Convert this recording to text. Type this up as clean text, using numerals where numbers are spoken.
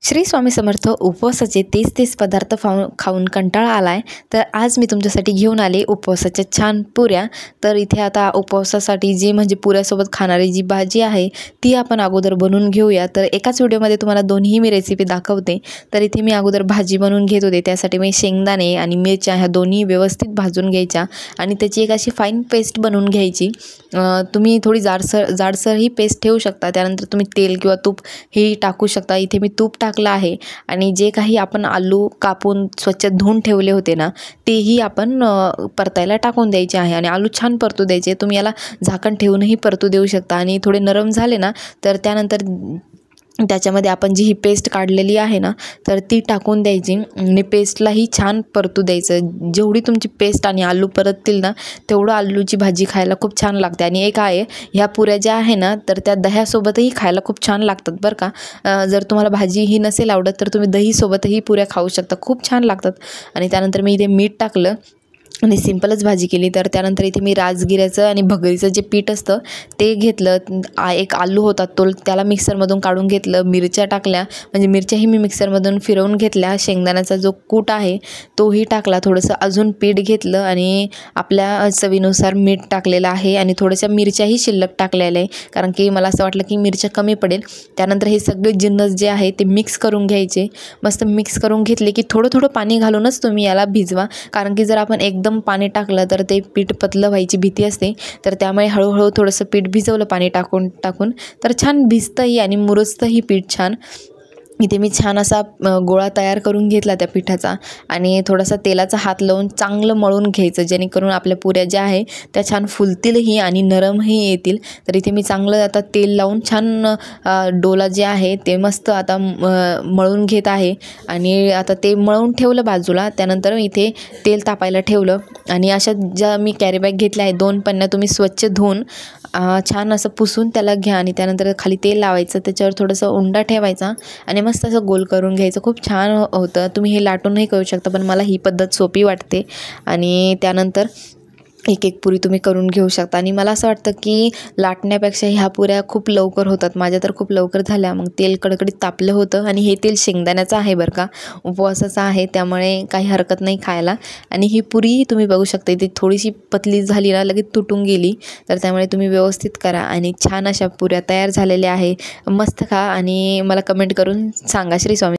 श्री स्वामी समर्थ. उपवासाचे तेच पदार्थ खाऊन कंटाळा आलाय, तर आज मी तुमच्यासाठी घेऊन आले उपवासाच्या छान पुऱ्या. तर इथे आता उपवासासाठी जी म्हणजे पुऱ्यासोबत खाणारी जी भाजी आहे ती आपण अगोदर बनवून घेऊया. तर एकाच व्हिडिओमध्ये तुम्हाला दोन्ही मी रेसिपी दाखवते. तर इथे मी अगोदर भाजी बनवून घेत होते. त्यासाठी मी शेंगदाणे आणि मिरच्या ह्या दोन्ही व्यवस्थित भाजून घ्यायच्या आणि त्याची एक अशी फाईन पेस्ट बनवून घ्यायची. तुम्ही थोडी जाडसर ही पेस्ट ठेवू शकता. त्यानंतर तुम्ही तेल किंवा तूप हे टाकू शकता. इथे मी तूप टाकलं आहे आणि जे काही आपण आलू कापून स्वच्छ धुवून ठेवले होते ना, तेही आपण परतायला टाकून द्यायचे आहे आणि आलू छान परतू द्यायचे. तुम्ही याला झाकण ठेवूनही परतू देऊ शकता आणि थोडे नरम झाले ना, तर त्यानंतर त्याच्यामध्ये आपण जी ही पेस्ट काढलेली आहे ना, तर ती टाकून द्यायची आणि पेस्टलाही छान परतू द्यायचं. जेवढी तुमची पेस्ट आणि आलू परततील ना, तेवढं आलूची भाजी खायला खूप छान लागते. आणि एक आहे, ह्या पुऱ्या ज्या आहे ना, तर त्या दह्यासोबतही खायला खूप छान लागतात बरं का. जर तुम्हाला भाजी ही नसेल आवडत तर तुम्ही दहीसोबतही पुऱ्या खाऊ शकता, खूप छान लागतात. आणि त्यानंतर मी इथे मीठ टाकलं आणि सिंपलच भाजी केली. तर त्यानंतर इथे मी राजगिऱ्याचं आणि भगरीचं जे पीठ असतं ते घेतलं. एक आलू होता त्याला मिक्सरमधून काढून घेतलं. मिरच्या टाकल्या, म्हणजे मिरच्याही मी मिक्सरमधून फिरवून घेतल्या. शेंगदाण्याचा जो कूट आहे तोही टाकला. थोडंसं अजून पीठ घेतलं आणि आपल्या चवीनुसार मीठ टाकलेलं आहे आणि थोड्याशा मिरच्याही शिल्लक टाकलेल्या आहे, कारण की मला असं वाटलं की मिरच्या कमी पडेल. त्यानंतर हे सगळे जिन्नस जे आहे ते मिक्स करून घ्यायचे. मस्त मिक्स करून घेतले की थोडं पाणी घालूनच तुम्ही याला भिजवा, कारण की जर आपण एकदम पाणी टाकलं तर ते पीठ पतलं व्हायची भीती असते. तर त्यामुळे हळूहळू थोडंसं पीठ भिजवलं पाणी टाकून तर छान भिजतंही आणि मुरस्तंही पीठ छान. इथे मी छान असा गोळा तयार करून घेतला त्या पिठाचा आणि थोडासा तेलाचा हात लावून चांगलं मळून घ्यायचं, जेणेकरून आपल्या पुऱ्या ज्या आहे त्या छान फुलतीलही आणि नरमही येतील. तर इथे मी चांगलं आता तेल लावून छान डोला जे आहे ते मस्त आता मळून घेत आहे. आणि आता ते मळून ठेवलं बाजूला. त्यानंतर इथे तेल तापायला ठेवलं आणि अशा ज्या मी कॅरी बॅग घेतल्या आहे 2 पन्न्या, तुम्ही स्वच्छ धुवून छान असं पुसून त्याला घ्या आणि त्यानंतर खाली तेल लावायचं, त्याच्यावर थोडंसं उंडा ठेवायचा आणि मस्त असं गोल करून घ्यायचं. खूप छान होतं. तुम्ही हे लाटूनही करू शकता, पण मला ही पद्धत सोपी वाटते. आणि त्यानंतर एक पुरी तुम्ही करून घेऊ शकता. आणि मला असं वाटतं की लाटण्यापेक्षा ह्या पुऱ्या खूप लवकर होतात. माझ्या तर खूप लवकर झाल्या. मग तेल कडकडीत तापलं होतं आणि हे तेल शेंगदाण्याचं आहे बरं का, उपवासाचं आहे, त्यामुळे काही हरकत नाही खायला. आणि ही पुरी तुम्ही बघू शकता, इथे थोडीशी पतली झाली ना, लगेच तुटून गेली. तर त्यामुळे तुम्ही व्यवस्थित करा आणि छान अशा पुऱ्या तयार झालेल्या आहे. मस्त खा आणि मला कमेंट करून सांगा. श्री स्वामी.